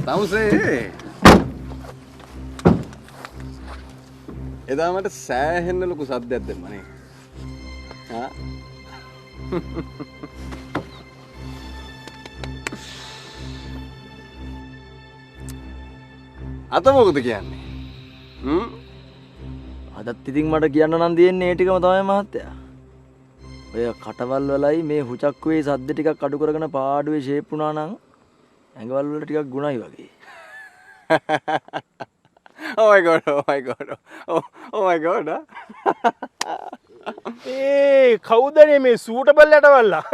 තමුසේ එදා මට සෑහෙන්න ලොකු සද්දයක් දෙන්නනේ. හා අත මොකද කියන්නේ? අදත් ඉතින් මට කියන්න නම් තියෙන්නේ ඒ ටිකම තමයි මහත්තයා. ඔය කටවල් වලයි මේ හුචක්කුවේ සද්ද ටිකක් අඩු කරගෙන පාඩුවේ ෂේප් වුණා නම් ඇඟවල් වල ටිකක් ගුණයි වගේ. Oh my god, oh my god. Oh my god. ඒ කවුදනේ මේ සූටබල් ඇටවල්ලා?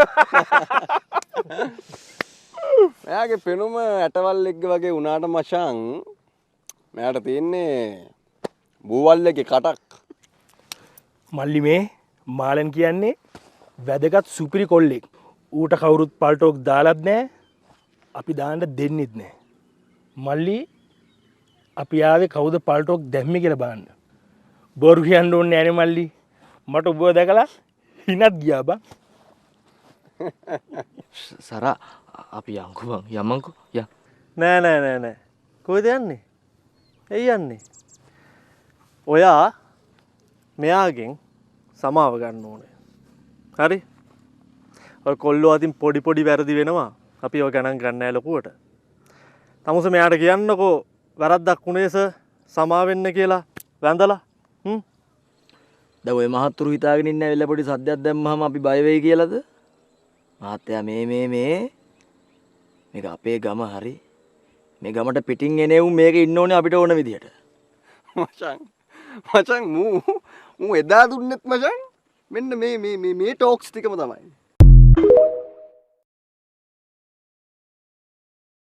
මෙයාගේ පෙනුම ඇටවල් එක්ක වගේ වුණාට මචං මෙයාට තියෙන්නේ බූවල්ලගේ කටක්. මල්ලි මේ මාලන් කියන්නේ වැදගත් සුපිරි කොල්ලෙක්. ඌට කවුරුත් පල්ටෝක් දාලත් නෑ. අපි දාන්න දෙන්නෙත් නෑ. මල්ලි අපි ආවේ කවුද පල්ටෝක් දැම්මේ කියලා බලන්න. බොරු කියන්න ඕනේ නෑනේ මල්ලි. මට ඔබව දැකලා හිනත් ගියා බං. සරා අපි යන්කෝ බං යමන්කෝ යා. නෑ. කොහෙද යන්නේ? එයි යන්නේ. ඔයා මෙයාගෙන් සමාව ගන්න ඕනේ. හරි? ඔය කොල්ලෝ අතින් පොඩි වැරදි වෙනවා. අපි ඔය ගණන් ගන්න නෑ ලොකුවට. තමුසේ මෙයාට කියන්නකෝ වැරද්දක් වුණේස සමාව වෙන්න කියලා වැඳලා. දැන් ඔය මහත්තුරු හිතාගෙන ඉන්න ඇවිල්ලා පොඩි සද්දයක් දැම්මහම අපි බය වෙයි කියලාද? මහත්තයා මේක අපේ ගම හරි. මේ ගමට පිටින් එනෙව් මේක ඉන්න ඕනේ අපිට ඕන විදියට. මචං මූ එදා දුන්නෙත් මචං මෙන්න මේ ටෝක්ස් ටිකම තමයි.